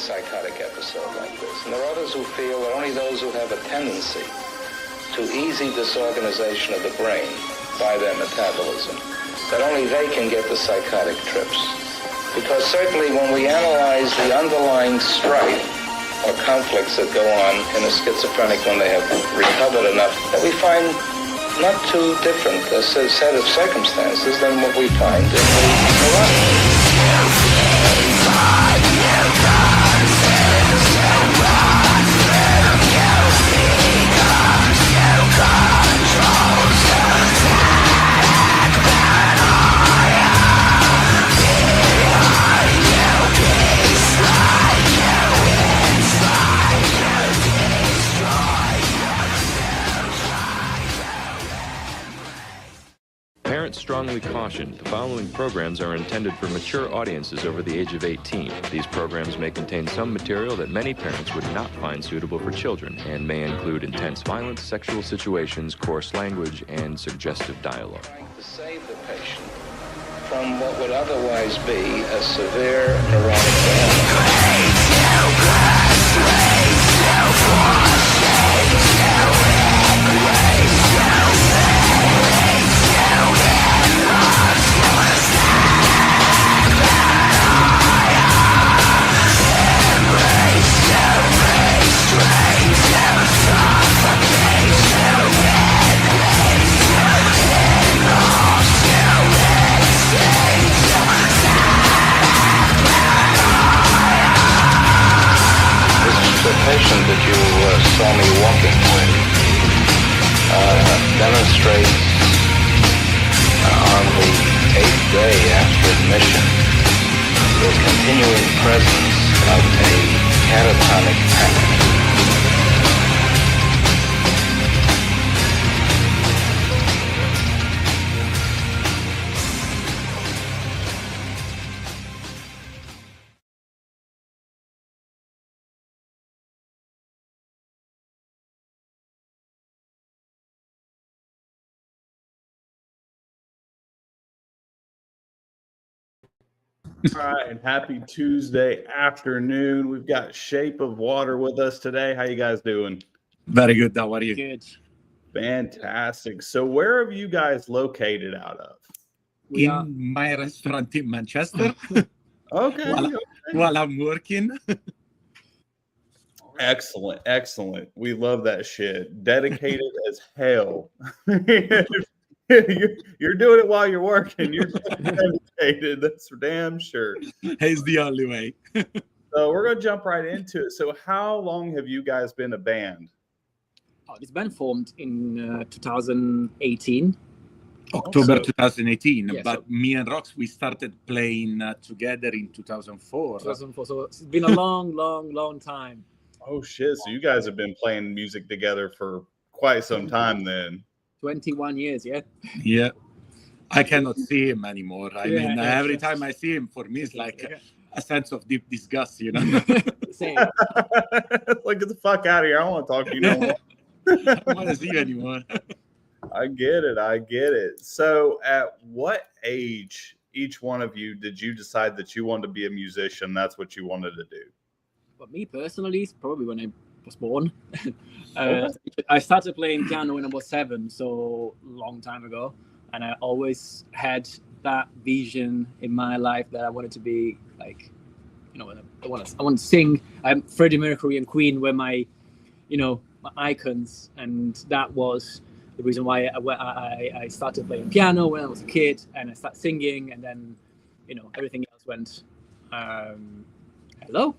psychotic episode like this. And there are others who feel that only those who have a tendency to easy disorganization of the brain by their metabolism, that only they can get the psychotic trips. Because certainly when we analyze the underlying strife or conflicts that go on in a schizophrenic when they have recovered enough, that we find not too different a set of circumstances than what we find in the neurotic. Parents strongly caution the following programs are intended for mature audiences over the age of 18. These programs may contain some material that many parents would not find suitable for children and may include intense violence, sexual situations, coarse language, and suggestive dialogue. To save the patient from what would otherwise be a severe neurotic damage. The patient that you saw me walking with demonstrates on the 8th day after admission the continuing presence of a catatonic panic. All right, happy Tuesday afternoon. We've got Shape of Water with us today. How you guys doing? Very good. How are you? Good. Fantastic. So where are you guys located out of? In my restaurant in Manchester. Okay. While I'm working. Excellent. Excellent. We love that shit. Dedicated as hell. You're doing it while you're working. You're dedicated. That's for damn sure. It's the only way. So we're going to jump right into it. So how long have you guys been a band? This band formed in 2018. October 2018. Yeah, but me and Rox, we started playing together in 2004. 2004. So it's been a long time. Oh, shit. So you guys have been playing music together for quite some time then. 21 years, yeah? Yeah. I cannot see him anymore. I mean, every time I see him, for me, it's like a sense of deep disgust, you know? Same. Like, get the fuck out of here. I don't want to talk to you no more. I don't want to see you anymore. I get it. So at what age, each one of you, did you decide that you wanted to be a musician? That's what you wanted to do? But me personally, it's probably when I was born. I started playing piano when I was 7, so long time ago. And I always had that vision in my life that I wanted to be like, you know, I want to sing. Freddie Mercury and Queen were my icons, and that was the reason why I started playing piano when I was a kid, and I started singing, and then, everything else went. Hello,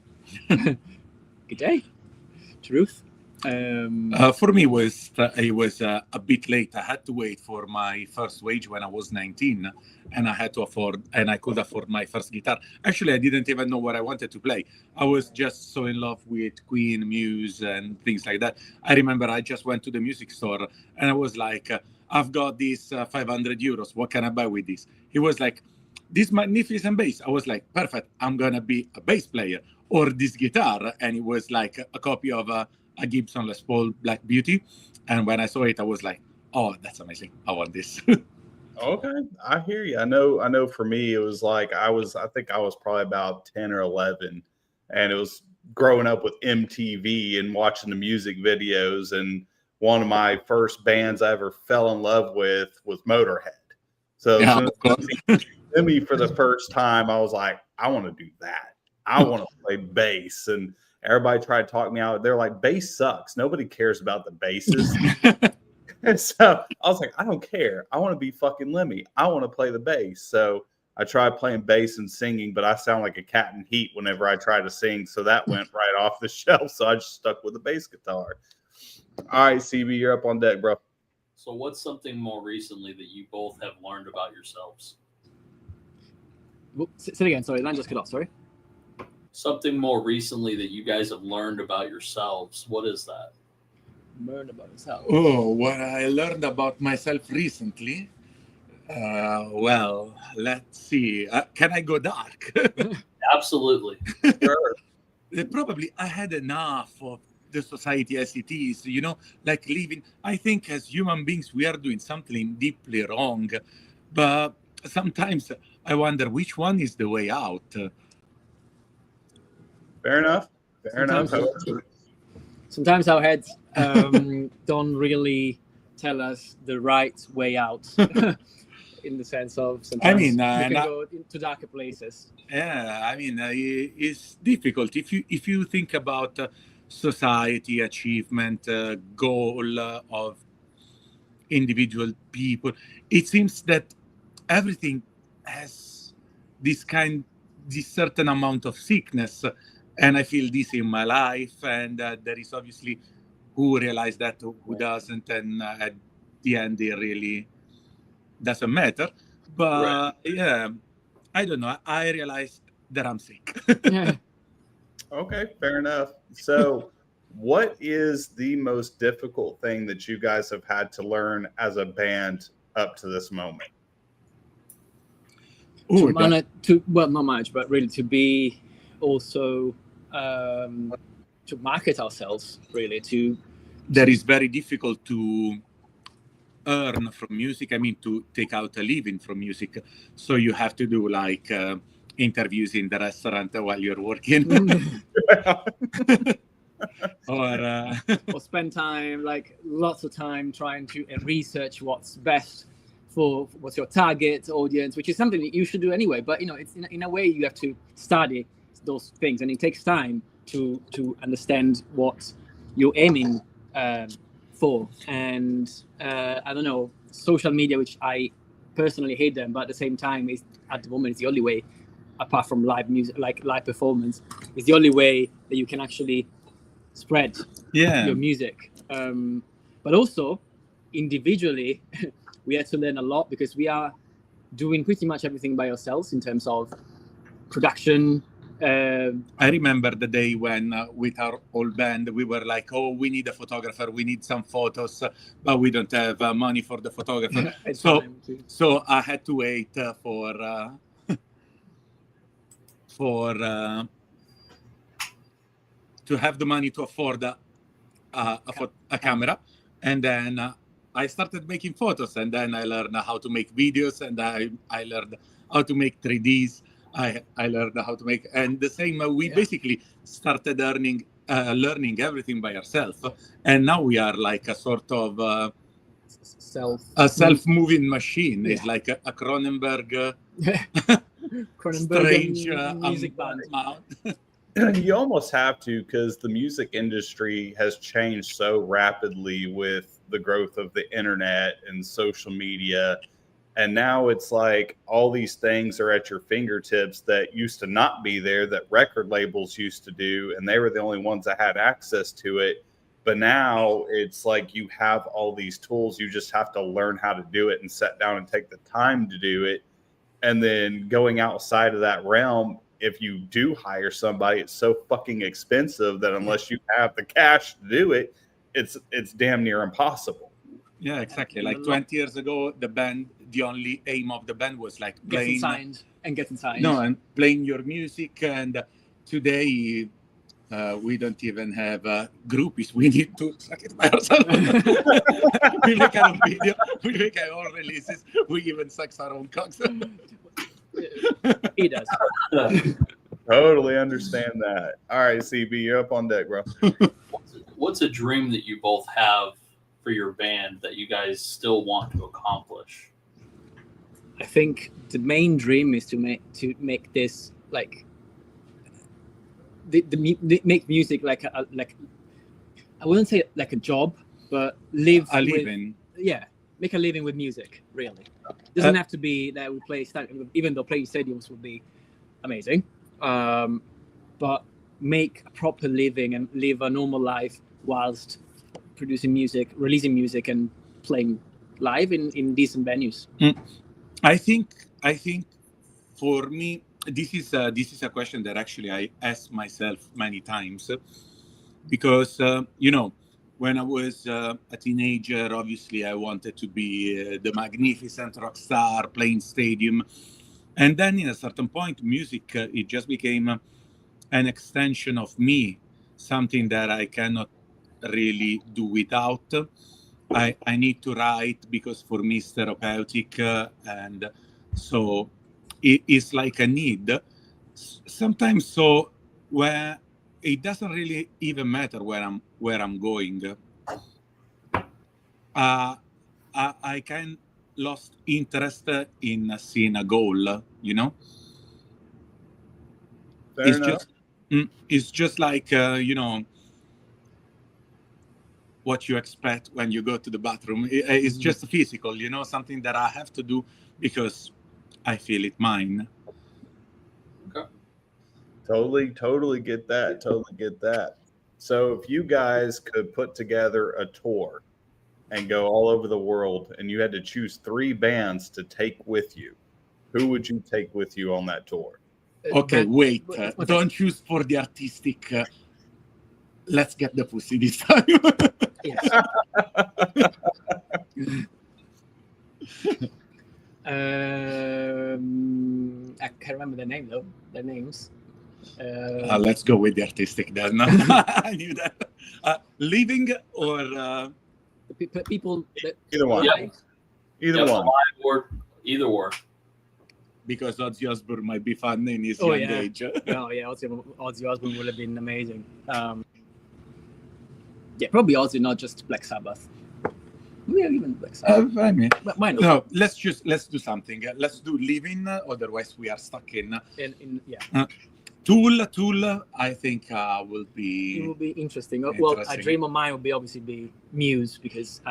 good day, Truth. For me, it was a bit late. I had to wait for my first wage when I was 19, and I could afford my first guitar. Actually, I didn't even know what I wanted to play. I was just so in love with Queen, Muse, and things like that. I remember I just went to the music store, and I was like, I've got this 500 euros. What can I buy with this? He was like, this magnificent bass. I was like, perfect. I'm going to be a bass player, or this guitar. And it was like a copy of a Gibson Les Paul Black Beauty. And when I saw it, I was like, oh, that's amazing. I want this. Okay. I hear you. I know for me, it was like, I think I was probably about 10 or 11, and it was growing up with MTV and watching the music videos. And one of my first bands I ever fell in love with was Motorhead. So as soon as I see Lemmy for the first time, I was like, I want to do that. I want to play bass. And everybody tried to talk me out. They're like, bass sucks. Nobody cares about the basses. And so I was like, I don't care. I want to be fucking Lemmy. I want to play the bass. So I tried playing bass and singing, but I sound like a cat in heat whenever I try to sing. So that went right off the shelf. So I just stuck with the bass guitar. All right, CB, you're up on deck, bro. So what's something more recently that you both have learned about yourselves? Say it again. Sorry, line just cut off. Sorry. Something more recently that you guys have learned about yourselves. What is that? Learn about yourself. Oh, what I learned about myself recently. Well, let's see. Can I go dark? Absolutely. Sure. Probably I had enough of the society as it is, you know, like living. I think as human beings, we are doing something deeply wrong. But sometimes I wonder which one is the way out. Fair enough. Fair enough. Sometimes our heads don't really tell us the right way out. In the sense of sometimes we can go into darker places. Yeah, I mean, it's difficult if you think about society, achievement, goal of individual people. It seems that everything has this certain amount of sickness, and I feel this in my life. And there is obviously who realize that, who doesn't, and at the end, it really doesn't matter. But yeah, I don't know. I realized that I'm sick. Yeah. Okay, fair enough. So what is the most difficult thing that you guys have had to learn as a band up to this moment? Well, not much, but really to be also to market ourselves, really. That is very difficult to earn from music. I mean, to take out a living from music. So you have to do like interviews in the restaurant while you're working. Or spend time, like lots of time trying to research what's best for what's your target audience, which is something that you should do anyway. But, you know, it's in a way you have to study those things, and it takes time to understand what you're aiming for. And I don't know, social media, which I personally hate them, but at the same time, is at the moment it's the only way, apart from live music, like live performance, is the only way that you can actually spread your music. But also individually, we had to learn a lot because we are doing pretty much everything by ourselves in terms of production. I remember the day when with our old band, we were like, oh, we need a photographer, we need some photos, but we don't have money for the photographer. So I had to wait to have the money to afford a camera. And then I started making photos, and then I learned how to make videos, and I learned how to make 3Ds. I learned how to make, and the same, we basically started learning everything by ourselves. And now we are like a sort of self-moving machine. It's like a Cronenberg strange music band. You almost have to, because the music industry has changed so rapidly with the growth of the internet and social media. And now it's like all these things are at your fingertips that used to not be there, that record labels used to do, and they were the only ones that had access to it. But now it's like you have all these tools. You just have to learn how to do it and sit down and take the time to do it. And then going outside of that realm, if you do hire somebody, it's so fucking expensive that unless you have the cash to do it, it's damn near impossible. Yeah, exactly. Like 20 years ago, the only aim of the band was like playing getting signed. No, and playing your music. And today, we don't even have groupies. We need to suck it by ourselves. We make our own video. We make our own releases. We even suck our own cocks. He does. Totally understand that. All right, CB, you're up on deck, bro. What's a dream that you both have for your band that you guys still want to accomplish? I think the main dream is to make this like make music like I wouldn't say like a job, but make a living with music. Really, doesn't have to be that we play stadium, even though playing stadiums would be amazing. But make a proper living and live a normal life whilst producing music, releasing music, and playing live in decent venues. I think for me, this is a question that actually I ask myself many times, because when I was a teenager, obviously I wanted to be the magnificent rock star playing stadium, and then in a certain point, music it just became an extension of me, something that I cannot really do without. I need to write because for me it's therapeutic, and so it's like a need. Sometimes, so where it doesn't really even matter where I'm going. I can lost interest in seeing a goal. Fair enough. It's just like what you expect when you go to the bathroom. It's just physical, something that I have to do because I feel it mine. Okay. Totally get that. Totally get that. So if you guys could put together a tour and go all over the world and you had to choose 3 bands to take with you, who would you take with you on that tour? Okay, wait. Don't choose for the artistic. Let's get the pussy this time. I can't remember their name though. Their names. Let's go with the artistic then. I knew that. Living or the people that either one. Yeah. Either one. Either or. Because Ozzy Osbourne might be fun in his young age. Ozzy Osbourne would have been amazing. Probably Ozzy, not just Black Sabbath. Yeah, even Black Sabbath. I mean, but why not? No, let's do something. Let's do Living, otherwise we are stuck in Tool. I think will be. It will be interesting. Well, a dream of mine would be obviously be Muse because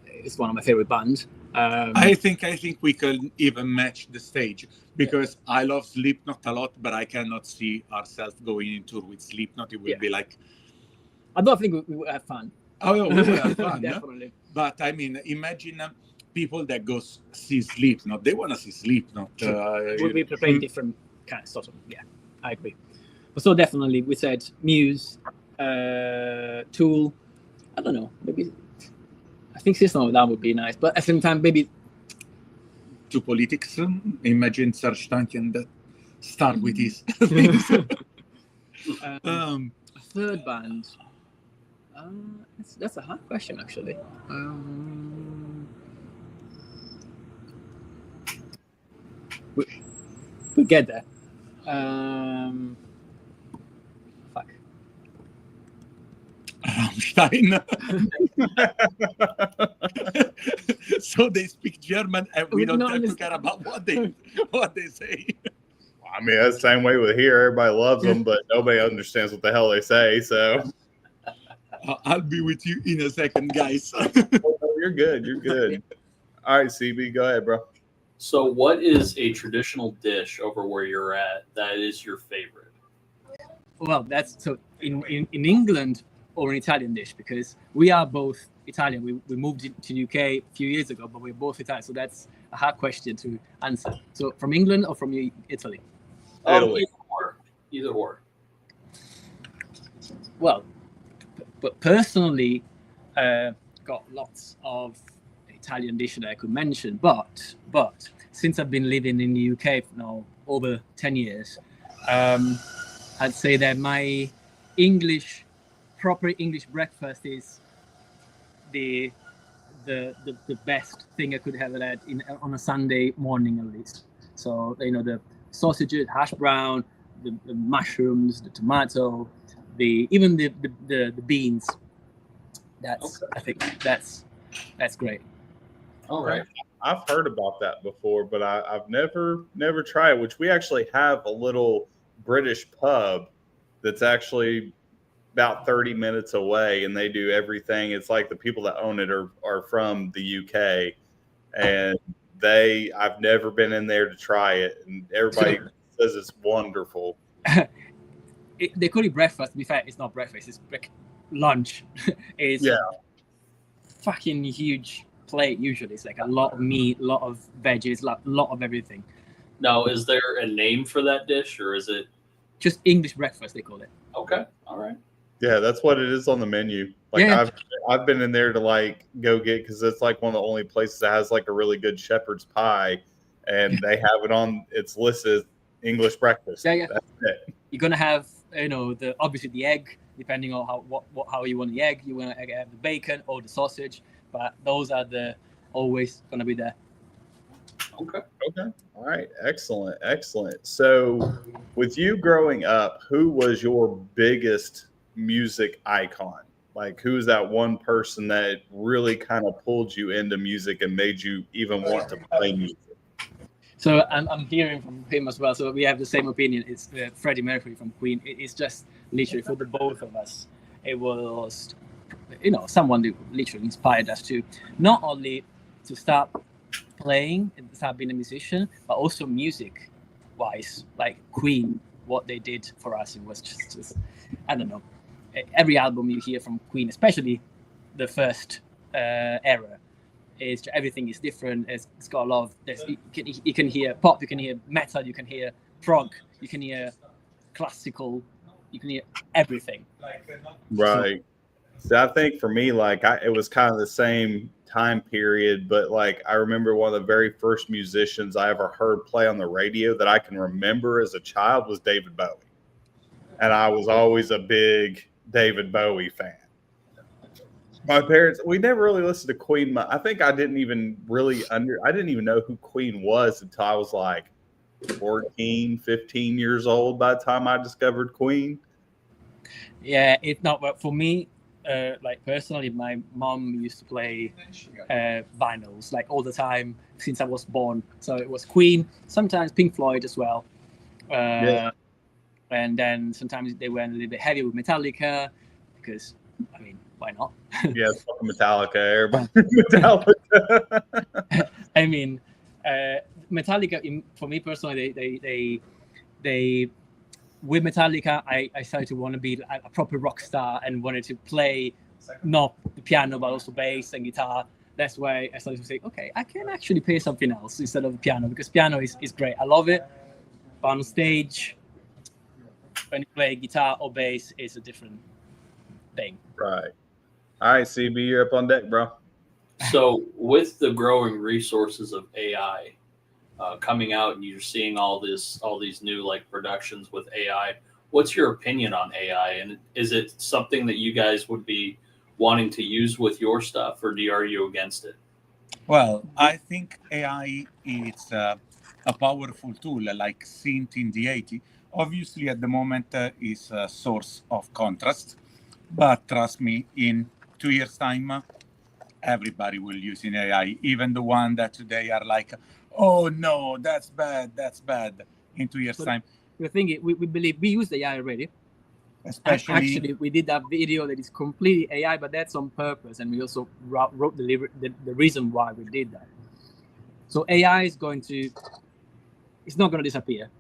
it's one of my favorite bands. I think we can even match the stage because I love Slipknot a lot, but I cannot see ourselves going in tour with Slipknot. It will be like. I don't think we would have fun. Oh, we will have fun. Definitely. But I mean, imagine people that go see Slipknot. They want to see Slipknot. We'll be preparing different kind of sort of. Yeah, I agree. But so definitely, we said Muse, Tool. I don't know, maybe. I think System of a Down would be nice, but at the same time, maybe. To politics. Imagine Serge Tankian that start with his. A third band. That's a hard question, actually. We get there. Fuck. Rammstein. So they speak German, and we don't have to care about what they say. I mean, that's the same way with here. Everybody loves them, but nobody understands what the hell they say. So I'll be with you in a second, guys. You're good. You're good. All right, CB, go ahead, bro. So, what is a traditional dish over where you're at that is your favorite? Well, that's so in England or an Italian dish because we are both Italian. We moved to UK a few years ago, but we're both Italian. So that's a hard question to answer. So from England or from Italy? Either or. Well, but personally, got lots of Italian dishes that I could mention. But since I've been living in the UK for now over 10 years, I'd say that my proper English breakfast is the best thing I could have had on a Sunday morning at least. So the sausages, hash brown, the mushrooms, the tomato, even the beans. I think that's great. All right. I've heard about that before, but I've never tried it. Which we actually have a little British pub that's actually about 30 minutes away, and they do everything. It's like the people that own it are from the UK, and I've never been in there to try it, and everybody says it's wonderful. They call it breakfast. To be fair, it's not breakfast. It's lunch. It's fucking huge plate. Usually, it's like a lot of meat, a lot of veggies, a lot of everything. Now, is there a name for that dish, or is it just English breakfast? They call it. Okay. All right. Yeah, that's what it is on the menu. Like I've been in there to like go get, because it's like one of the only places that has like a really good shepherd's pie, and they have it on its list as English breakfast. Yeah. That's it. You're gonna have obviously the egg, depending on how you want the egg. You want to have the bacon or the sausage, but those are always gonna be there. Okay. All right. Excellent. So with you growing up, who was your biggest music icon? Like, who's that one person that really kind of pulled you into music and made you even want to play music? So I'm hearing from him as well. So we have the same opinion. It's Freddie Mercury from Queen. It's just literally for the both of us. It was, someone who literally inspired us to not only to start playing and start being a musician, but also music-wise. Like Queen, what they did for us, it was just I don't know. Every album you hear from Queen, especially the first era, everything is different. It's got a lot of. You can hear pop, you can hear metal, you can hear prog, you can hear classical, you can hear everything. Right. So I think for me, like it was kind of the same time period, but like I remember one of the very first musicians I ever heard play on the radio that I can remember as a child was David Bowie, and I was always a big David Bowie fan. My parents, we never really listened to Queen. I think I didn't even know who Queen was until I was like 14, 15 years old by the time I discovered Queen. Yeah, it's not, but for me, like personally, my mom used to play vinyls like all the time since I was born. So it was Queen, sometimes Pink Floyd as well. And then sometimes they went a little bit heavy with Metallica because, I mean, why not? Yeah, fucking Metallica, everybody. Metallica. I mean, Metallica, for me personally, they with Metallica, I started to want to be a proper rock star and wanted to play not the piano but also bass and guitar. That's why I started to say, okay, I can actually play something else instead of the piano, because piano is great. I love it, but on stage, when you play guitar or bass, it's a different thing. Right. All right, CB, you're up on deck, bro. So with the growing resources of AI coming out, and you're seeing all these new like productions with AI, what's your opinion on AI? And is it something that you guys would be wanting to use with your stuff, or are you against it? Well, I think AI is a powerful tool like synth in the 80s. Obviously, at the moment, is a source of contrast. But trust me, in 2 years' time, everybody will use in AI, even the one that today are like, oh no, that's bad. In 2 years' time. The thing is, we believe we use AI already. Especially, actually, we did that video that is completely AI, but that's on purpose, and we also wrote the reason why we did that. So AI is it's not going to disappear.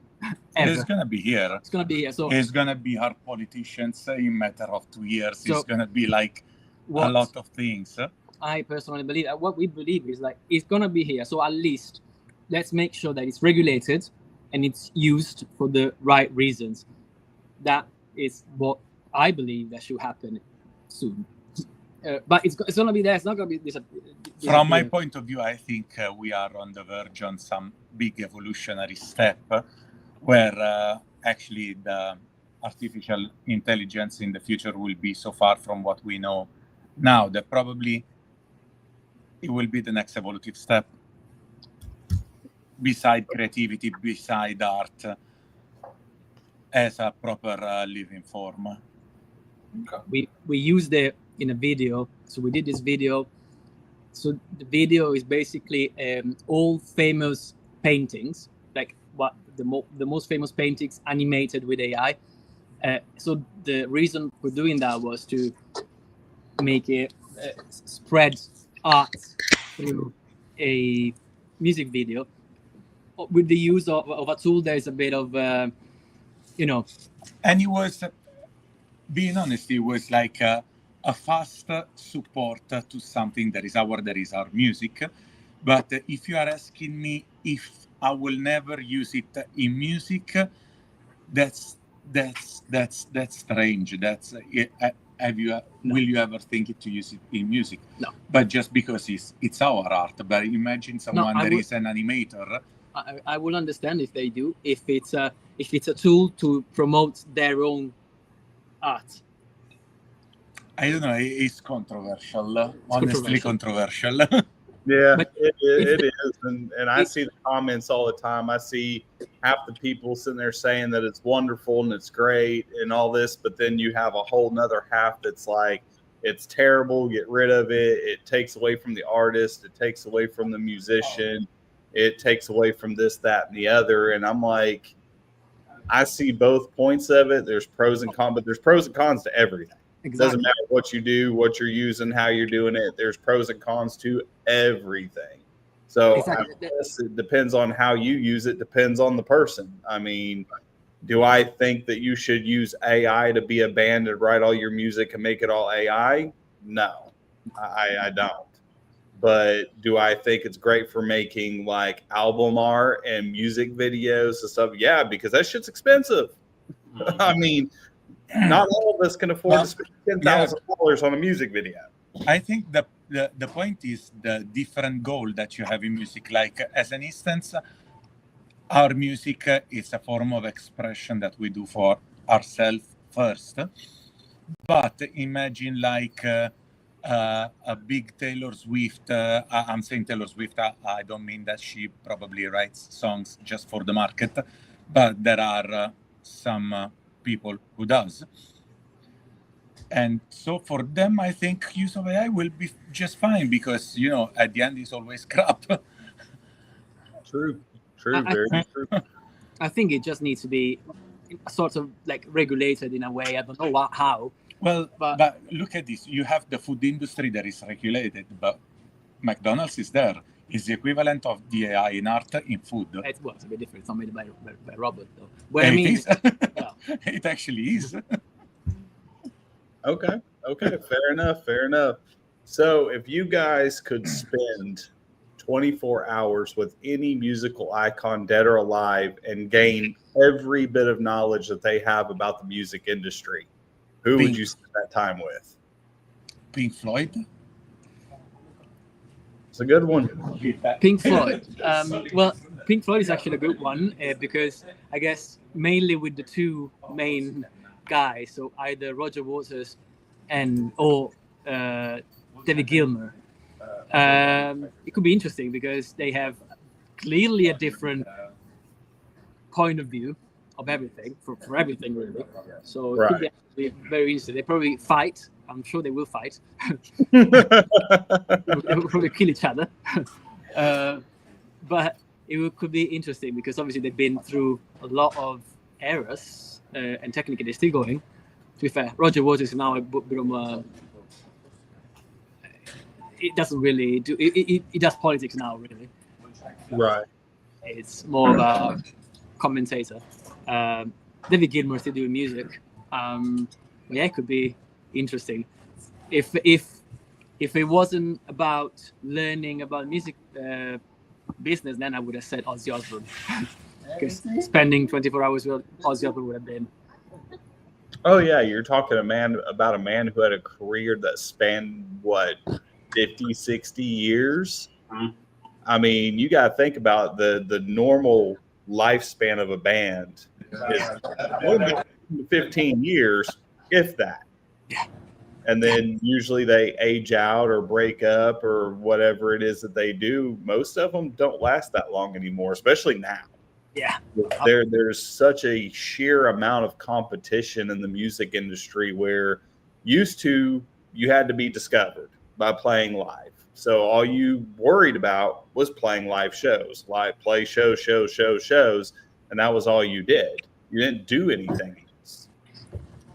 It's going to be here. It's going to be here. So it's going to be our politicians in a matter of 2 years. So it's going to be like a lot of things. I personally believe that what we believe is like it's going to be here. So at least let's make sure that it's regulated and it's used for the right reasons. That is what I believe that should happen soon. But it's going to be there. It's not going to be disappear. From my point of view, I think we are on the verge on some big evolutionary step where actually the artificial intelligence in the future will be so far from what we know now that probably it will be the next evolutive step beside creativity, beside art. as a proper living form. We used it in a video. So we did this video. So the video is basically all famous paintings, like what the most famous paintings animated with AI. So the reason for doing that was to make it spread art through a music video. With the use of a tool, there's a bit of, you know. And it was, being honest, it was like a fast support to something that is our music. But if you are asking me if I will never use it in music, that's strange. That's will you ever think it to use it in music? No. But just because it's our art. But imagine someone that is an animator. I will understand if they do, if it's a tool to promote their own art. I don't know. It's controversial. Honestly, controversial. Yeah, it is, and I see the comments all the time. I see half the people sitting there saying that it's wonderful and it's great and all this, but then you have a whole nother half that's like, it's terrible, get rid of it. It takes away from the artist. It takes away from the musician. It takes away from this, that, and the other. And I'm like, I see both points of it. There's pros and cons, but there's pros and cons to everything. Exactly. It doesn't matter what you do, what you're using, how you're doing it. There's pros and cons to everything. So exactly. I guess it depends on how you use it, depends on the person. I mean, do I think that you should use AI to be a band and write all your music and make it all AI? No, I don't. But do I think it's great for making like album art and music videos and stuff? Yeah, because that shit's expensive. I mean, not all of us can afford to spend $10,000 on a music video. I think the point is the different goal that you have in music. Like, as an instance, our music is a form of expression that we do for ourselves first. But imagine like a big Taylor Swift. I'm saying Taylor Swift. I don't mean that she probably writes songs just for the market, but there are some people who does. And so for them, I think use of AI will be just fine because, you know, at the end, it's always crap. True, very true. I think it just needs to be sort of like regulated in a way. I don't know how. Well, but look at this. You have the food industry that is regulated, but McDonald's is there. It's the equivalent of the AI in art in food. It's a bit different. It's not made by robot, though. Well, I mean, it actually is. Okay, fair enough. So if you guys could spend 24 hours with any musical icon, dead or alive, and gain every bit of knowledge that they have about the music industry, who would you spend that time with? Pink Floyd. It's a good one. Pink Floyd. Well, Pink Floyd is actually a good one because I guess mainly with the two main guys, so either Roger Waters or David Gilmour. It could be interesting because they have clearly a different point of view of everything, for everything really. So it could be very interesting. They probably fight. I'm sure they will fight. They will probably kill each other. But it could be interesting because obviously they've been through a lot of eras and technically they're still going. To be fair, Roger Waters is now a bit of it doesn't really do it does politics now really. Right. It's more of a commentator. David Gilmour still doing music. Yeah, it could be interesting. If it wasn't about learning about music business, then I would have said Ozzy Osbourne. Because spending 24 hours with Ozzy Osbourne would have been. Oh yeah, you're talking about a man who had a career that spanned what, 50, 60 years. Mm-hmm. I mean, you got to think about the normal lifespan of a band is 15 years, if that. Yeah. And then usually they age out or break up or whatever it is that they do. Most of them don't last that long anymore, especially now. Yeah. There's such a sheer amount of competition in the music industry where used to you had to be discovered by playing live. So all you worried about was playing live shows, play shows, and that was all you did. You didn't do anything else.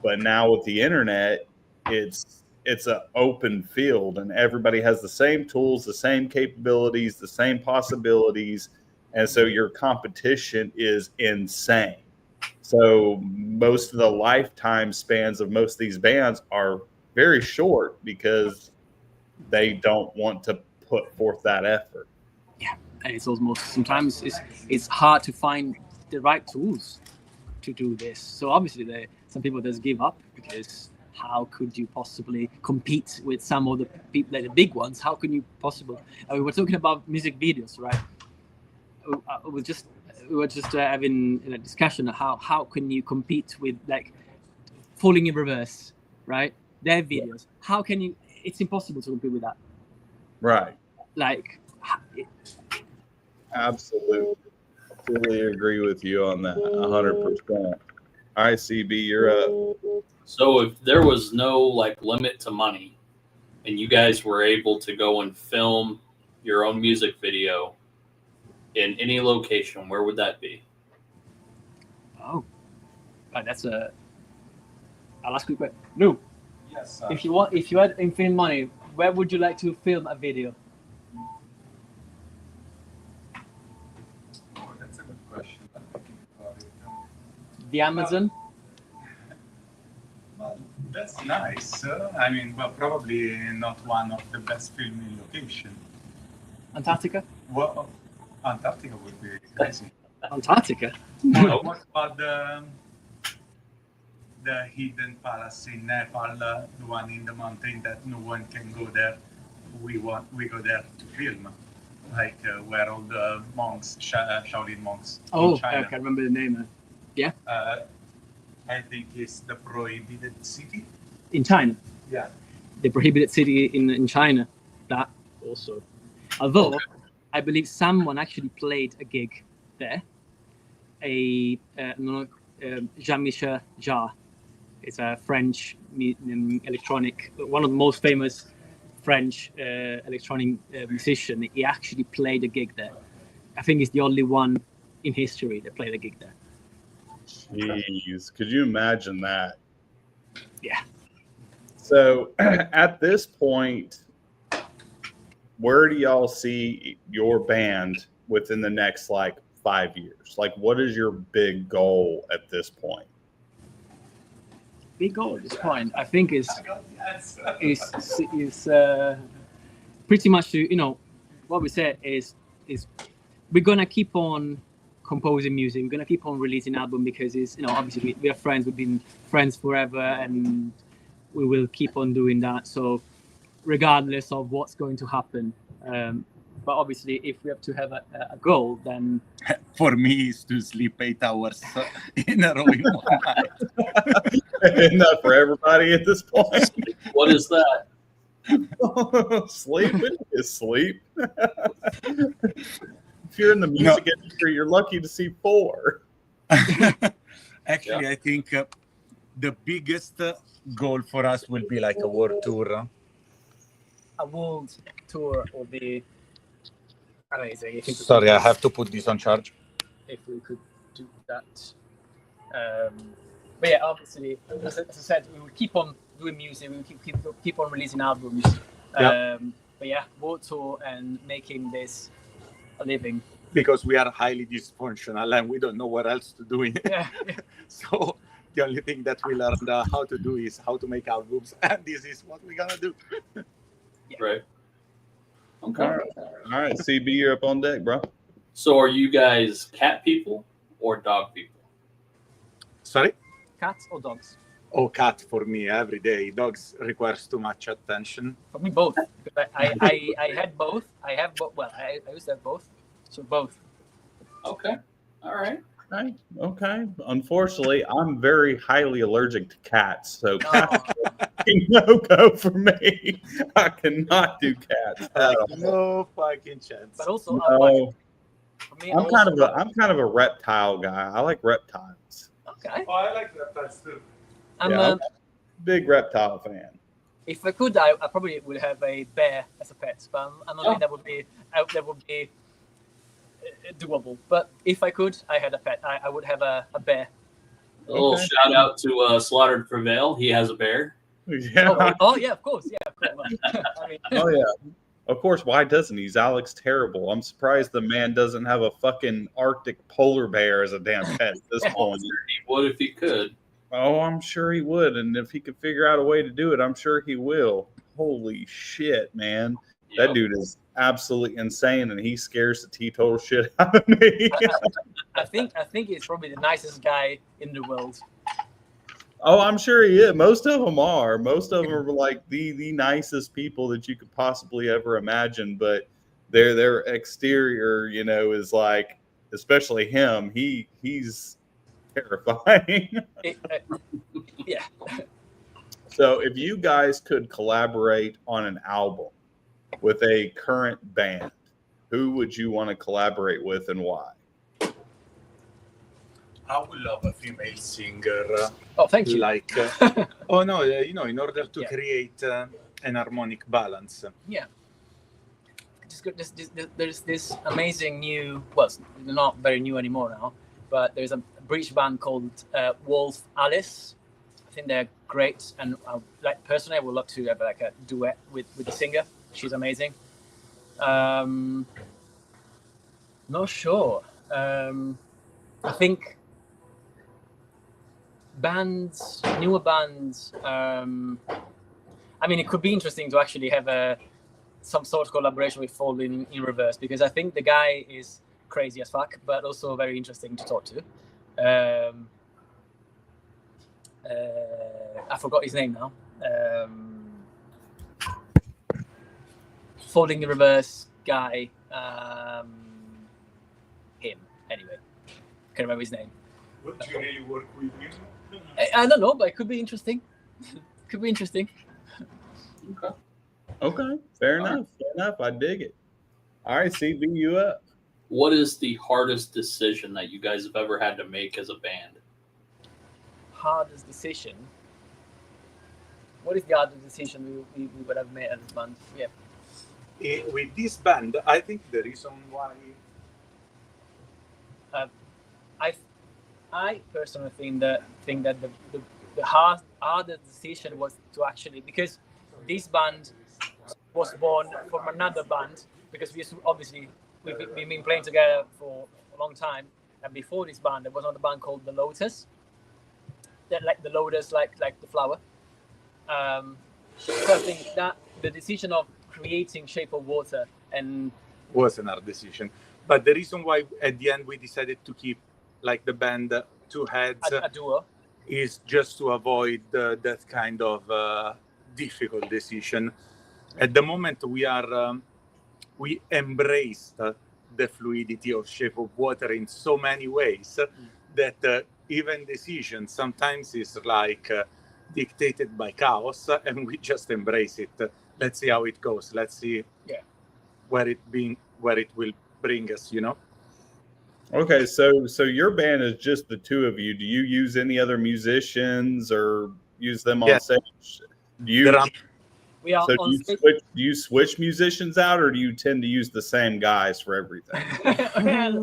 But now with the internet, it's an open field, and everybody has the same tools, the same capabilities, the same possibilities, and so your competition is insane. So most of the lifetime spans of most of these bands are very short because they don't want to put forth that effort. Yeah, and it's almost sometimes it's hard to find the right tools to do this. So obviously, some people just give up because how could you possibly compete with some of the people, like the big ones? How can you possibly? We were talking about music videos, right? We were just having a discussion of how can you compete with like Falling in Reverse, right? Their videos. How can you? It's impossible to compete with that. Right. Like, absolutely. Fully agree with you on that. 100%. All right, CB, you're up. So if there was no like limit to money, and you guys were able to go and film your own music video in any location, where would that be? Oh, that's a. I'll ask you a question. No. Yes. If you had infinite money, where would you like to film a video? Oh, that's a good question. I'm thinking about it. The Amazon? Well, that's nice. I mean, well, probably not one of the best filming location. Antarctica? Well, Antarctica would be crazy. Antarctica? What about the hidden palace in Nepal, the one in the mountain that no one can go there? We go there to film, like where all the monks, Shaolin monks. Oh, in China. I can't remember the name. Yeah. I think it's the prohibited city. In China. Yeah. The prohibited city in China. That also. Although I believe someone actually played a gig there. Jean-Michel Jarre. It's a French electronic, one of the most famous French electronic musician. He actually played a gig there. I think it's the only one in history that played a gig there. Jeez, could you imagine that? Yeah. So at this point, where do y'all see your band within the next 5 years? Like, what is your big goal at this point? Big goal at this point, I think, is pretty much to, what we said is we're gonna keep on composing music. We're gonna keep on releasing album because it's, obviously we are friends. We've been friends forever, and we will keep on doing that. So regardless of what's going to happen, but obviously if we have to have a goal, then for me is to sleep 8 hours in a row in one night. Isn't that for everybody at this point? What is that? Sleeping is sleep. If you're in the music industry, you're lucky to see 4. Actually, I think the biggest goal for us will be like a world tour. A world tour will be amazing. Sorry, I have to put this on charge. If we could do that. But yeah, obviously, as I said, we will keep on doing music. We will keep on releasing albums. But yeah, world tour and making this a living. Because we are highly dysfunctional and we don't know what else to do. Yeah. So the only thing that we learned how to do is how to make albums, and this is what we're gonna do. Right. Okay. All right, CB, you're up on deck, bro. So are you guys cat people or dog people? Sorry? Cats or dogs? Oh, cat for me every day. Dogs requires too much attention. For me, both. I had both. I have both. Well, I used to have both. So both. Okay. All right. Okay. Unfortunately, I'm very highly allergic to cats, so cats no-go for me. I cannot do cats. No fucking chance. But also, For me, I'm kind of a reptile guy. I like reptiles. Okay. Oh, I like reptiles too. I'm I'm a big reptile fan. if I could, I probably would have a bear as a pet, but I don't think that would be doable. But if I could, I had a pet. I would have a bear. A little shout out to Slaughtered Prevail. He has a bear. Yeah. Oh yeah, of course. Yeah, of course. I mean, Oh yeah. Of course, why doesn't he? He's Alex Terrible. I'm surprised the man doesn't have a fucking Arctic polar bear as a damn pet at this point. What if he could? Oh, I'm sure he would. And if he could figure out a way to do it, I'm sure he will. Holy shit, man. That dude is absolutely insane, and he scares the teetotal shit out of me. I think he's probably the nicest guy in the world. Oh, I'm sure he is. Most of them are. Most of them are like the nicest people that you could possibly ever imagine. But their exterior, you know, is like, especially him. He's terrifying. Yeah. So, if you guys could collaborate on an album with a current band, who would you want to collaborate with and why? I would love a female singer. Oh, thank you. Like, oh no, you know, in order to create an harmonic balance. Yeah. There's this amazing new, well, it's not very new anymore now, but there's a British band called Wolf Alice. I think they're great, and like personally, I would love to have like a duet with the singer. She's amazing. Not sure. I think newer bands. I mean, it could be interesting to actually have some sort of collaboration with Fall in Reverse, because I think the guy is crazy as fuck, but also very interesting to talk to. I forgot his name now. Folding the Reverse guy. Him, anyway. Can't remember his name. Would you really work with him? I don't know, but it could be interesting. Could be interesting. Okay. Fair enough. I dig it. All right, CB, you up. What is the hardest decision that you guys have ever had to make as a band? Hardest decision? What is the hardest decision we would have made as a band? Yeah. With this band, I think the reason why I personally think that the hardest decision was to actually, because this band was born from another band, because we've been playing together for a long time, and before this band there was another band called The Lotus. That like the lotus, like the flower. So I think that the decision of creating Shape of Water and was another decision, but the reason why at the end we decided to keep like the band two heads a duo is just to avoid that kind of difficult decision. At the moment we embraced the fluidity of Shape of Water in so many ways that even decision sometimes is like dictated by chaos, and we just embrace it. Let's see how it goes. Let's see where it will bring us, you know. Okay, so your band is just the two of you. Do you use any other musicians or use them on stage? we are on stage. Do you switch musicians out, or do you tend to use the same guys for everything?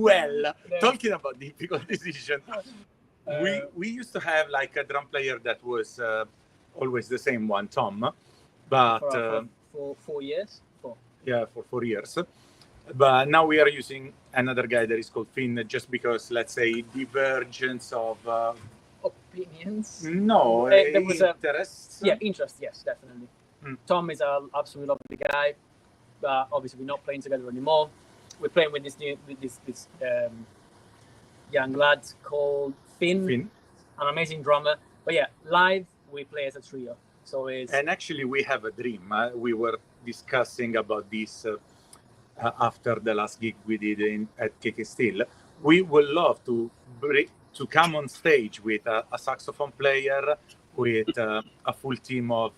Well, talking about difficult decision, we used to have like a drum player that was always the same one, Tom, but for 4 years. For 4 years. But now we are using another guy that is called Finn, just because, let's say, divergence of opinions. No, there was interests. Interest. Yes, definitely. Tom is an absolutely lovely guy, but obviously we're not playing together anymore. We're playing with this young lad called Finn, an amazing drummer. But yeah, live we play as a trio. So and actually we have a dream. We were discussing about this. After the last gig we did at KK Steel, we would love to come on stage with a saxophone player, with a full team of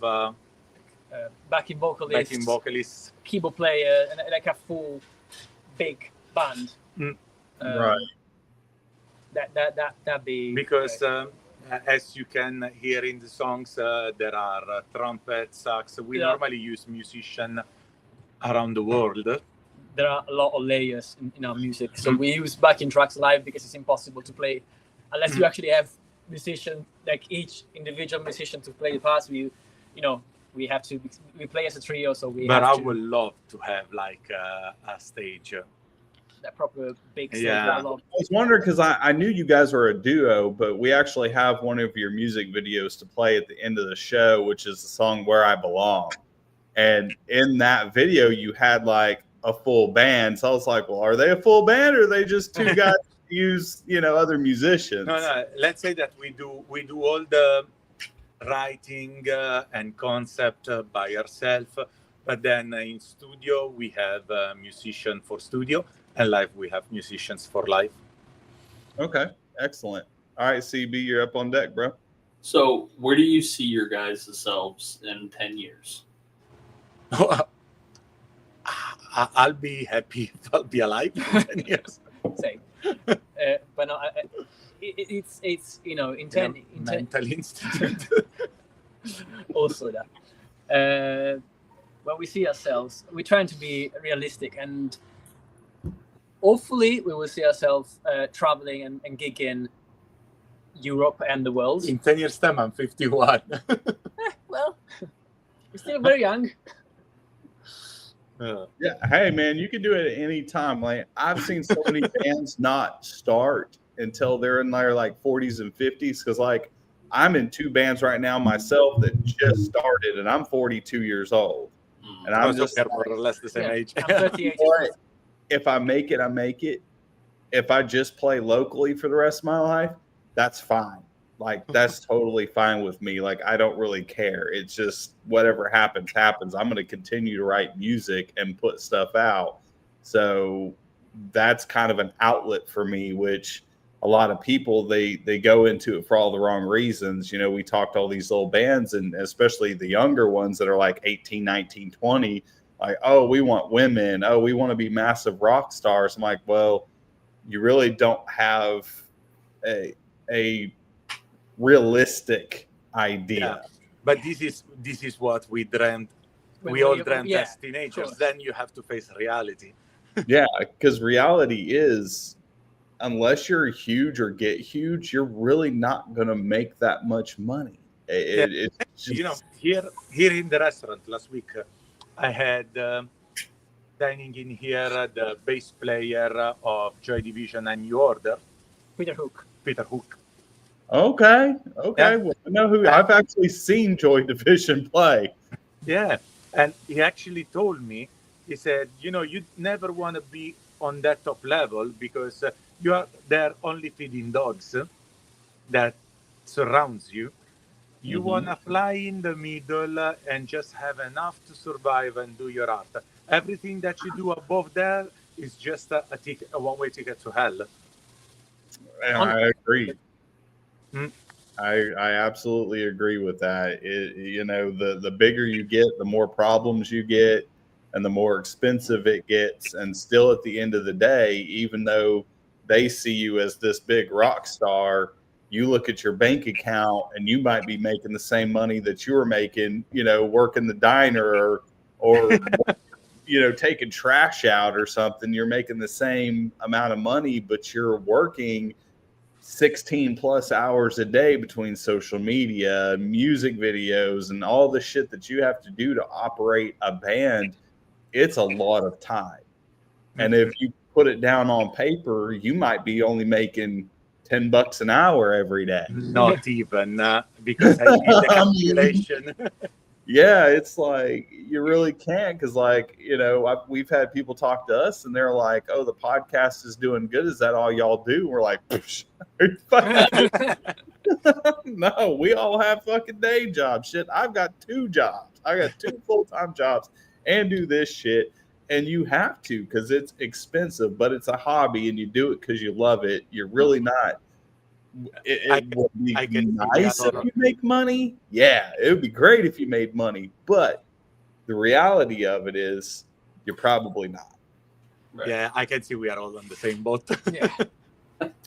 backing vocalists, keyboard player, and like a full big band. Right. That'd be Because as you can hear in the songs, there are trumpet, sax. We normally use musicians around the world. There are a lot of layers in our music, so we use backing tracks live because it's impossible to play unless you actually have musician, like each individual musician to play the parts. We have to, we play as a trio, so I would love to have like a stage. That proper big stage. Yeah. I was wondering because I knew you guys were a duo, but we actually have one of your music videos to play at the end of the show, which is the song "Where I Belong." And in that video, you had like a full band. So I was like, well, are they a full band or are they just two guys who use, other musicians? No. Let's say that we do all the writing and concept by ourselves, but then in studio we have a musician for studio, and live we have musicians for live. Okay, excellent. All right, CB, you're up on deck, bro. So where do you see your guys' selves in 10 years? I'll be happy if I'll be alive in 10 years. Same. But no, it's Mental Institute. Also that. When we see ourselves, we're trying to be realistic, and hopefully we will see ourselves traveling and gigging Europe and the world. In 10 years' time, I'm 51. Well, we're still very young. Yeah, hey man, you can do it at any time. Like I've seen so many bands not start until they're in their like 40s and 50s. Because like I'm in two bands right now myself that just started, and I'm 42 years old, and I'm just more or less the same age. I'm 38. If I make it, I make it. If I just play locally for the rest of my life, that's fine. Like that's totally fine with me. Like I don't really care. It's just whatever happens. I'm going to continue to write music and put stuff out. So that's kind of an outlet for me, which a lot of people, they go into it for all the wrong reasons. We talked to all these little bands, and especially the younger ones that are like 18, 19, 20, like, oh, we want women. Oh, we want to be massive rock stars. I'm like, well, you really don't have a realistic idea. Yeah. But this is what we dreamed. We all dreamt as teenagers. Then you have to face reality. Yeah, because reality is, unless you're huge or get huge, you're really not going to make that much money. It's just... here in the restaurant last week, I had dining in here the bass player of Joy Division and New Order, Peter Hook. Okay. Yeah. Well, I know who. I've actually seen Joy Division play. Yeah, and he actually told me, he said, you never want to be on that top level because you are there only feeding dogs that surrounds you. You want to fly in the middle and just have enough to survive and do your art. Everything that you do above there is just a one-way ticket to hell. I agree. I absolutely agree with that. The bigger you get, the more problems you get, and the more expensive it gets. And still, at the end of the day, even though they see you as this big rock star, you look at your bank account and you might be making the same money that you were making, working the diner or taking trash out or something. You're making the same amount of money, but you're working 16 plus hours a day between social media, music videos, and all the shit that you have to do to operate a band. It's a lot of time. And if you put it down on paper, you might be only making $10 an hour every day. Not even because I did the calculation. Yeah, it's like you really can't because, we've had people talk to us and they're like, "Oh, the podcast is doing good. Is that all y'all do?" And we're like, "No, we all have fucking day jobs. Shit, I've got 2 jobs. I got 2 full-time jobs and do this shit." And you have to because it's expensive, but it's a hobby and you do it because you love it. You're really not. It would be nice if you make money. Yeah, it would be great if you made money. But the reality of it is you're probably not. Right. Yeah, I can see we are all on the same boat. Yeah.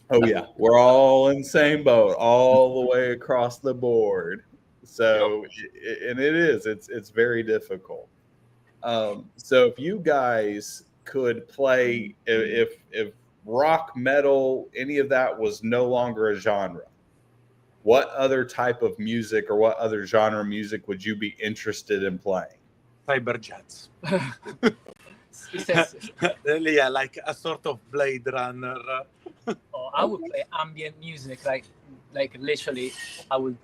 Oh yeah, we're all in the same boat, all the way across the board. So, and it's very difficult. So if you guys could play, if rock, metal, any of that was no longer a genre, what other type of music or what other genre music would you be interested in playing? Cyber jets. He says, Yeah, like a sort of Blade Runner. oh, I would play ambient music, like literally, I would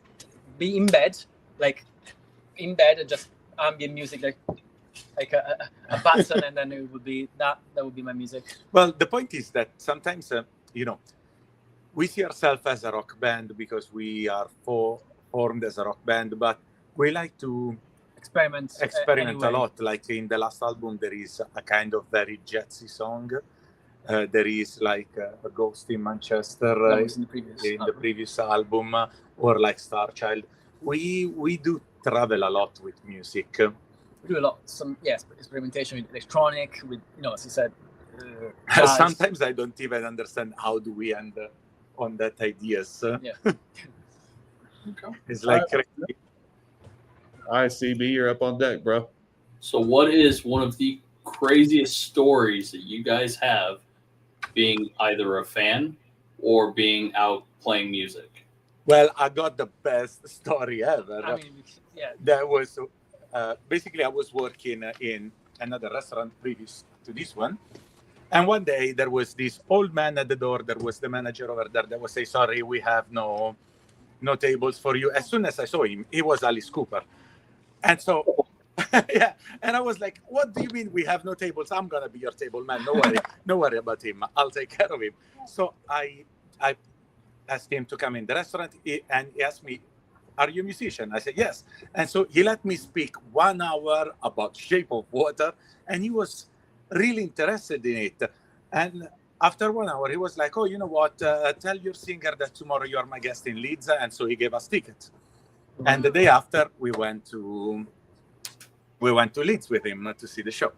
be in bed, and just ambient music, like a button, and then it would be that would be my music. Well, the point is that sometimes, we see ourselves as a rock band because we are formed as a rock band, but we like to Experiment a lot. Like in the last album, there is a kind of very jazzy song. There is like a Ghost in Manchester That was in the previous album. album, or like Star Child. We do travel a lot with music. We do a lot, experimentation with electronic, with as you said. Sometimes I don't even understand how do we end on that ideas. Yeah. Okay. It's like crazy. All right, CB, you're up on deck, bro. So, what is one of the craziest stories that you guys have being either a fan or being out playing music? Well, I got the best story ever. I mean, yeah. That was basically I was working in another restaurant previous to this one, and one day there was this old man at the door. There was the manager over there that was saying, "Sorry, we have no tables for you." As soon as I saw him, he was Alice Cooper, and so yeah, and I was like, "What do you mean we have no tables? I'm gonna be your table man. No worry about him. I'll take care of him." So I asked him to come in the restaurant, and he asked me, "Are you a musician?" I said, "Yes." And so he let me speak 1 hour about Shape of Water, and he was really interested in it. And after 1 hour, he was like, "Oh, you know what? Tell your singer that tomorrow you are my guest in Leeds." And so he gave us tickets. And the day after, we went to Leeds with him to see the show.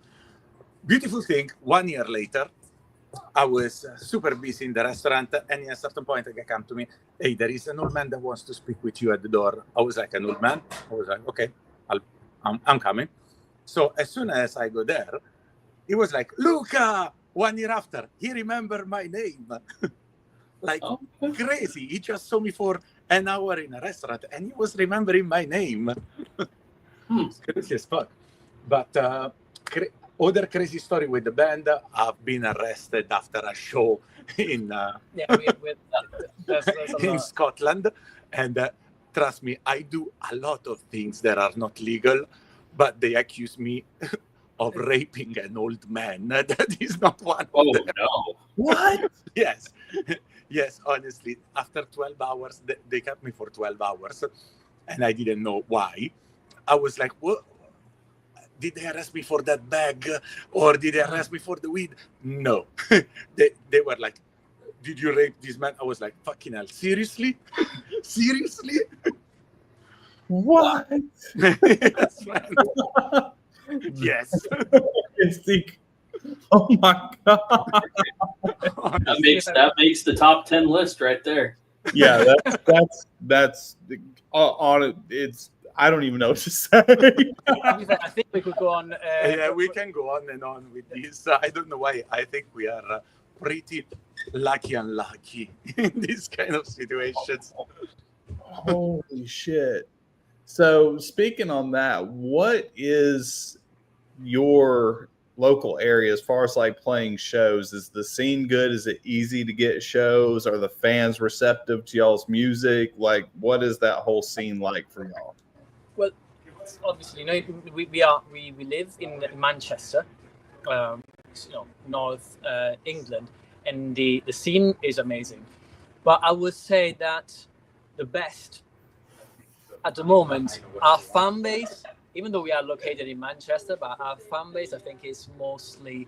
Beautiful thing, 1 year later, I was super busy in the restaurant, and at a certain point, they come to me, "Hey, there is an old man that wants to speak with you at the door." I was like, "An old man?" I was like, "Okay, I'm coming." So as soon as I go there, he was like, "Luca!" 1 year after, he remembered my name. Like crazy. He just saw me for an hour in a restaurant, and he was remembering my name. It's crazy as fuck. But other crazy story with the band, I've been arrested after a show in in Scotland, and trust me, I do a lot of things that are not legal, but they accuse me of raping an old man. That is not one of them. No! What? Yes, honestly, after 12 hours, they kept me for 12 hours, and I didn't know why. I was like, "What? Did they arrest me for that bag, or did they arrest me for the weed?" No. They were like, "Did you rape this man?" I was like, "Fucking hell, seriously?" Seriously? What? Yes, man. Yes. Oh my god. That makes the top 10 list right there. Yeah, that's on it. It's I don't even know what to say. I think we could go on. Yeah, we can go on and on with this. I don't know why. I think we are pretty lucky and unlucky in these kind of situations. Holy shit. So speaking on that, what is your local area as far as like playing shows? Is the scene good? Is it easy to get shows? Are the fans receptive to y'all's music? Like, what is that whole scene like for y'all? Well, obviously, we live in Manchester, North England, and the scene is amazing. But I would say that the best at the moment, our fan base, even though we are located in Manchester, but our fan base, I think, is mostly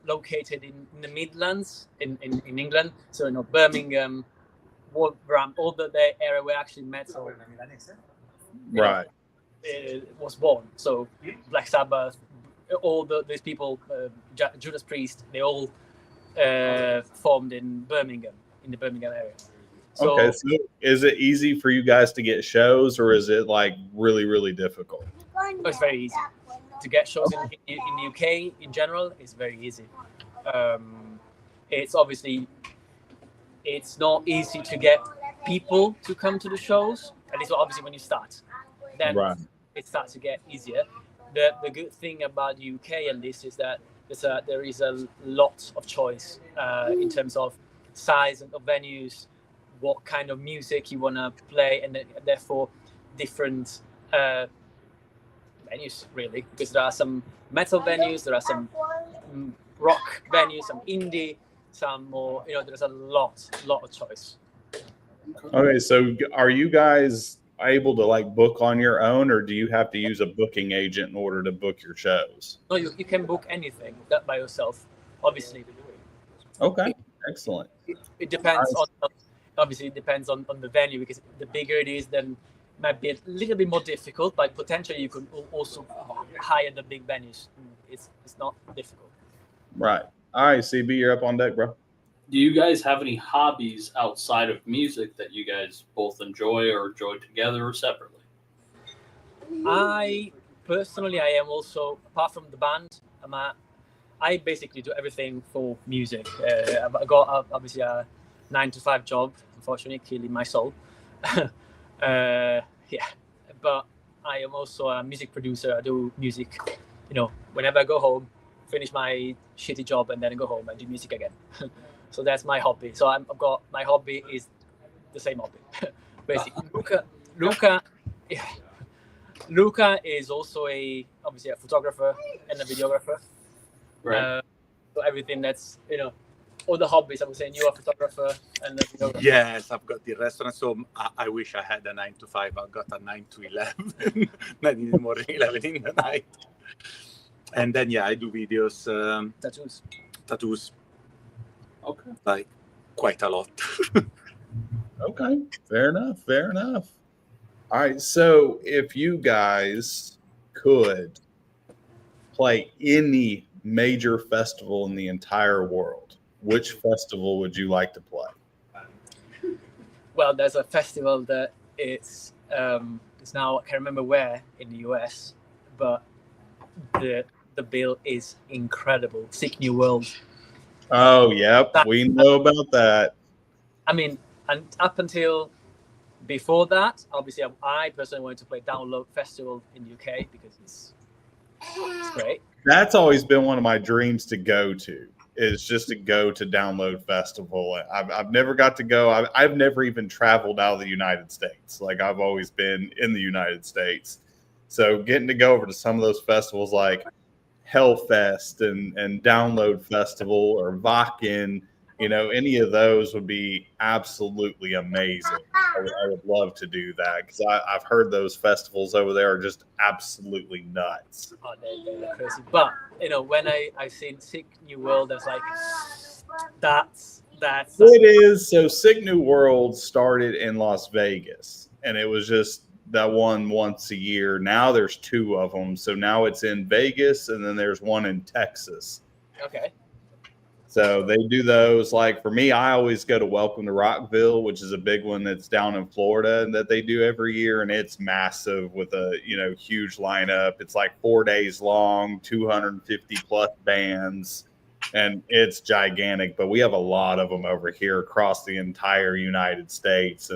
located in the Midlands in England. So, Birmingham, Wolverhampton, all the area where I actually met. So, right. Was born. So, Black Sabbath, all these people, Judas Priest, they all formed in Birmingham, in the Birmingham area. So, okay, so is it easy for you guys to get shows, or is it like really, really difficult? it's very easy to get shows in the UK in general. It's very easy. It's obviously it's not easy to get people to come to the shows. At least obviously when you start, then Right. it starts to get easier. The good thing about the UK and this is that there is a lot of choice in terms of size of venues, what kind of music you want to play, and therefore different venues really, because there are some metal venues, there are some rock venues, some indie, some more, there's a lot of choice. Okay, so are you guys able to like book on your own, or do you have to use a booking agent in order to book your shows? No, you can book anything that by yourself, obviously. Okay, excellent. It depends on, obviously it depends on the venue, because the bigger it is, then it might be a little bit more difficult, but potentially you can also hire the big venues. It's not difficult. Right. All right, CB, you're up on deck, bro. Do you guys have any hobbies outside of music that you guys both enjoy or enjoy together or separately? I personally, I am also, apart from the band, I basically do everything for music. I've got obviously a 9-to-5 job, unfortunately, killing my soul. Yeah, but I am also a music producer. I do music, whenever I go home, finish my shitty job, and then I go home and do music again. So that's my hobby. So I've got, my hobby is the same hobby. Basically, Luca is also obviously a photographer and a videographer. Right. So everything that's, all the hobbies, I would say, you're a photographer and a videographer. Yes, I've got the restaurant. So I wish I had a 9-to-5. I've got a 9 to 11, 9 in the morning, 11 in the night. And then, I do videos. Tattoos. Okay. Like quite a lot. Okay, fair enough. All right, so if you guys could play any major festival in the entire world, which festival would you like to play? Well, there's a festival that it's now, I can't remember where in the US, but the bill is incredible. Sick New World. Oh, yep, we know about that. I mean, and up until before that, obviously, I personally wanted to play Download Festival in the UK because it's great. That's always been one of my dreams to go to, is just to go to Download Festival. I've never got to go. I've never even traveled out of the United States. Like, I've always been in the United States. So getting to go over to some of those festivals like Hellfest and Download Festival or Vakken, any of those would be absolutely amazing. I would love to do that because I've heard those festivals over there are just absolutely nuts. Oh, they're crazy. But when I've seen Sick New World, I was like, that's It is. So Sick New World started in Las Vegas, and it was just that one once a year. Now there's 2 of them. So now it's in Vegas, and then there's one in Texas. Okay. So they do those. Like for me, I always go to Welcome to Rockville, which is a big one that's down in Florida and that they do every year. And it's massive with a, huge lineup. It's like 4 days long, 250 plus bands, and it's gigantic. But we have a lot of them over here across the entire United States.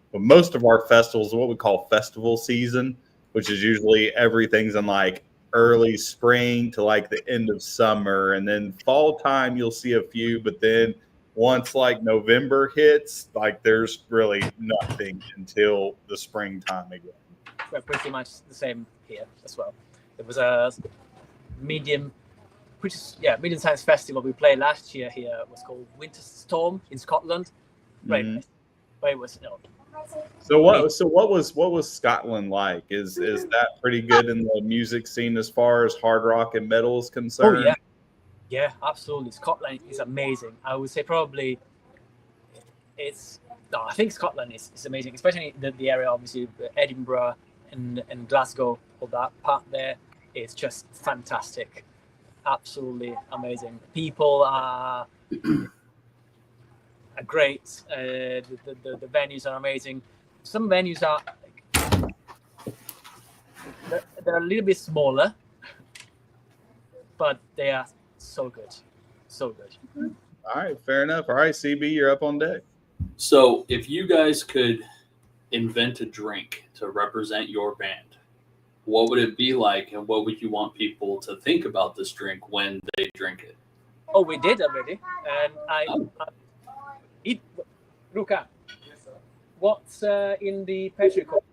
But most of our festivals are what we call festival season, which is usually everything's in like early spring to like the end of summer, and then fall time you'll see a few, but then once like November hits, like there's really nothing until the springtime again. We're pretty much the same here as well. It was a medium-sized festival we played last year here. It was called Winter Storm in Scotland. Right, but it was So what was Scotland like? Is that pretty good in the music scene as far as hard rock and metal is concerned? Oh yeah, absolutely. Scotland is amazing. I would say probably I think Scotland is amazing, especially the area, obviously Edinburgh and Glasgow, all that part there. is just fantastic, absolutely amazing. People are great. The venues are amazing. Some venues are they're a little bit smaller, but they are so good, so good. All right, fair enough. All right, CB, you're up on deck. So, if you guys could invent a drink to represent your band, what would it be like, and what would you want people to think about this drink when they drink it? Oh, we did already, and I Luca, what's in the Petri cup?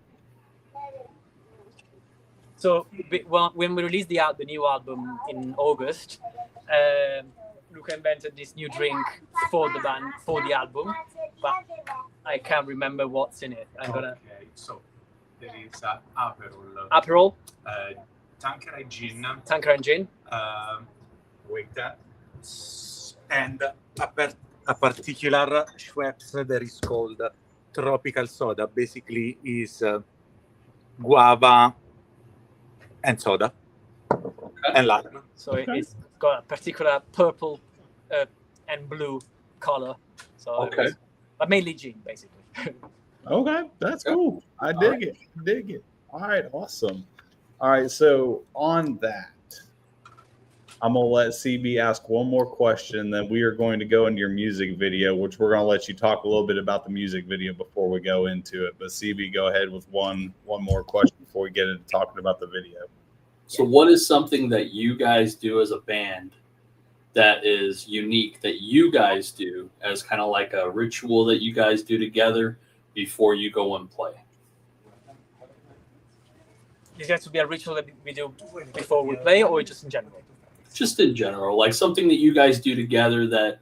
So when we released the new album in August, Luca invented this new drink for the band, for the album, but I can't remember what's in it. Okay, so there is Aperol. Aperol, Tanqueray gin. Tanqueray gin. Wait, And a particular Schweppes that is called tropical soda. Basically, is guava and soda and lime. So it's got a particular purple and blue color. So but mainly gin, basically. Okay, that's cool. I dig it. All right, awesome. All right, so on that, I'm going to let CB ask one more question, then we are going to go into your music video, which we're going to let you talk a little bit about the music video before we go into it. But CB, go ahead with one more question before we get into talking about the video. So what is something that you guys do as a band that is unique, that you guys do as kind of like a ritual that you guys do together before you go and play? Is that to be a ritual that we do before we play, or just in general? Just in general, like something that you guys do together that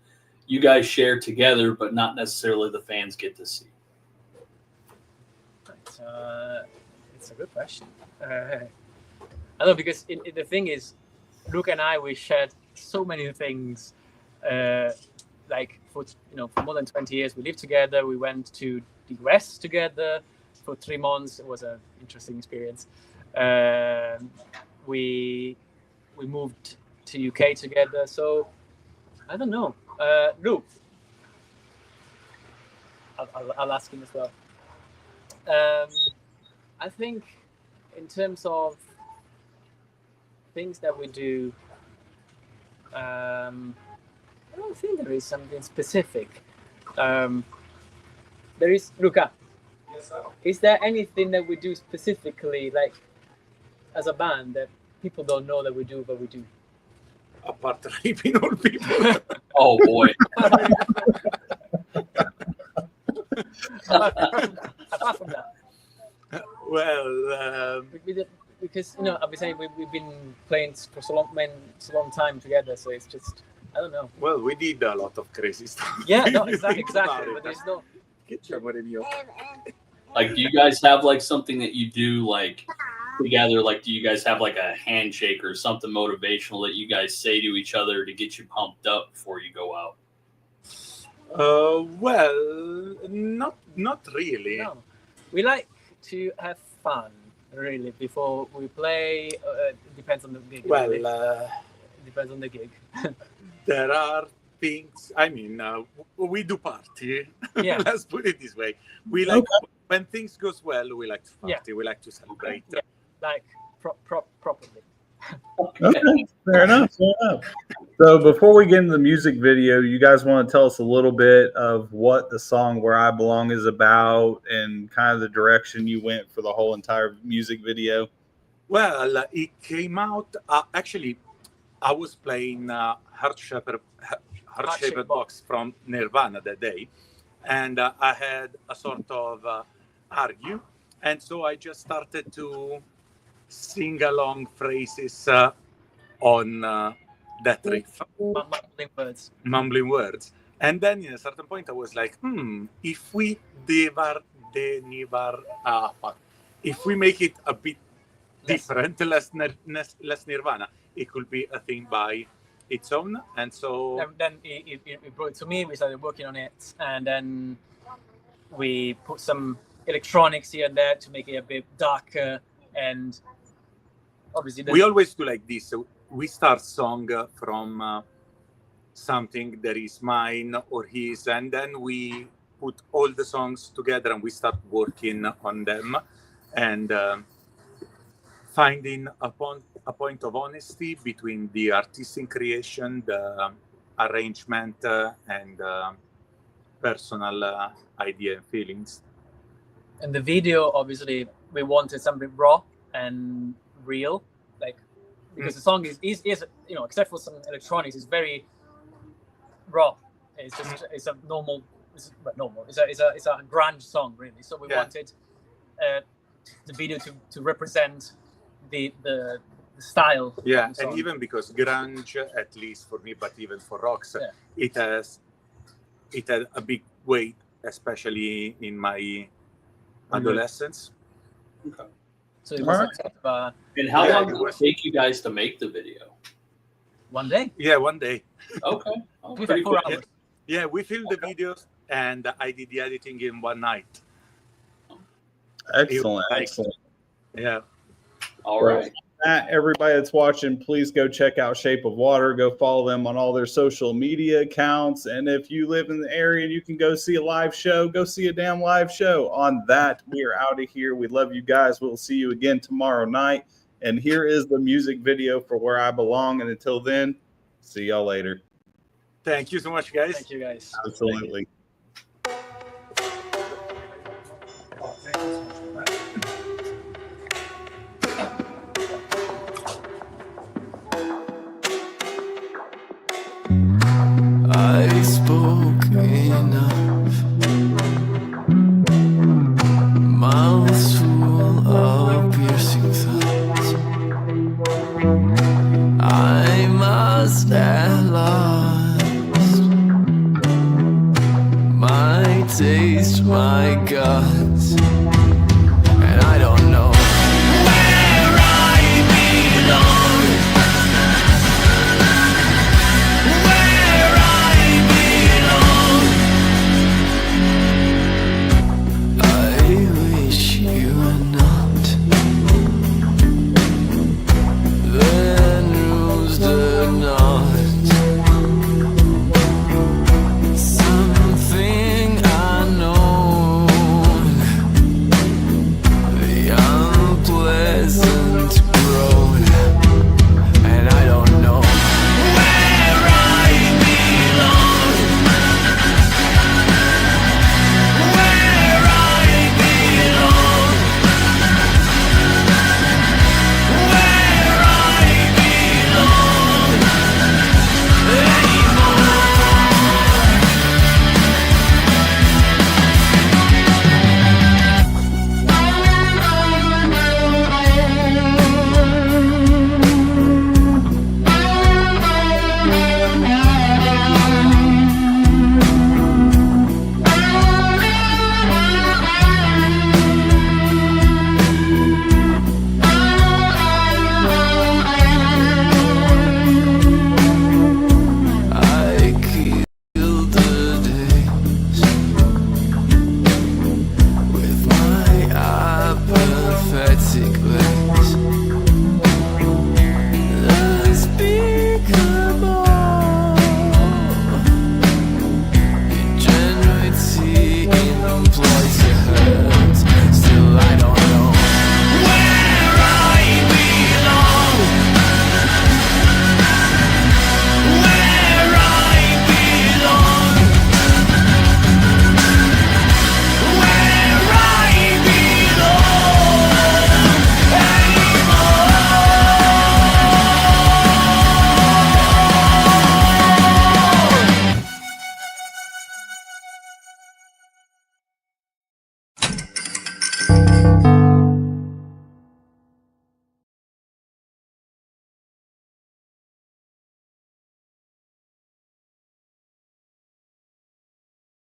you guys share together, but not necessarily the fans get to see. It's a good question. I don't know, because the thing is, Luke and I, we shared so many things. Like for more than 20 years, we lived together. We went to the US together for 3 months. It was an interesting experience. We moved to UK together. So I don't know. Luke, I'll ask him as well. I think in terms of things that we do, I don't think there is something specific. There is, Luca, is there anything that we do specifically, like as a band, that people don't know that we do, but we do? Apart raping all people. Oh boy. Apart from that. Well, because I've been saying we've been playing for so long time together, so it's just, I don't know. Well, we did a lot of crazy stuff. Yeah, no, exactly. But there's no. Like, do you guys have like something that you do like together? Like, do you guys have like a handshake or something motivational that you guys say to each other to get you pumped up before you go out? Well, not really. No, we like to have fun. Really, before we play, it depends on the gig. Well, depends on the gig. There are things. I mean, we do party. Yeah. Let's put it this way. We like when things goes well. We like to party. Yeah. We like to celebrate. Yeah. Like properly. Okay, fair enough. So before we get into the music video, you guys want to tell us a little bit of what the song Where I Belong is about and kind of the direction you went for the whole entire music video? Well, it came out, actually, I was playing Heart-Shaped Box from Nirvana that day, and I had a sort of argue, and so I just started to sing along phrases on that riff. Mumbling words. And then in a certain point I was like, if we if we make it a bit different, less Nirvana, it could be a thing by its own. And so then it brought it to me, we started working on it, and then we put some electronics here and there to make it a bit darker, and obviously we always do like this. So we start song from something that is mine or his, and then we put all the songs together and we start working on them and finding a point of honesty between the artistic creation, the arrangement, and personal idea and feelings. And the video, obviously, we wanted something raw and real, like, because the song is you know, except for some electronics, it's very raw. It's just it's a normal, it's a grunge song, really. So we wanted the video to represent the style. Yeah, of the song. and even because grunge, at least for me, but even for rocks, it had a big weight, especially in my adolescence. Okay. So it was a type of, And how long did it take you guys to make the video? one day. Yeah, one day. Okay. Oh, We pretty had 4 quick. hours. Yeah, we filmed the videos and I did the editing in one night. Excellent, Like- excellent. Yeah. All right. Everybody that's watching, please go check out Shape of Water. Go follow them on all their social media accounts. And if you live in the area and you can go see a live show, go see a damn live show. On that, we are out of here. We love you guys. We'll see you again tomorrow night. And here is the music video for Where I Belong. And until then, see y'all later. Thank you so much, guys. Thank you, guys. Absolutely.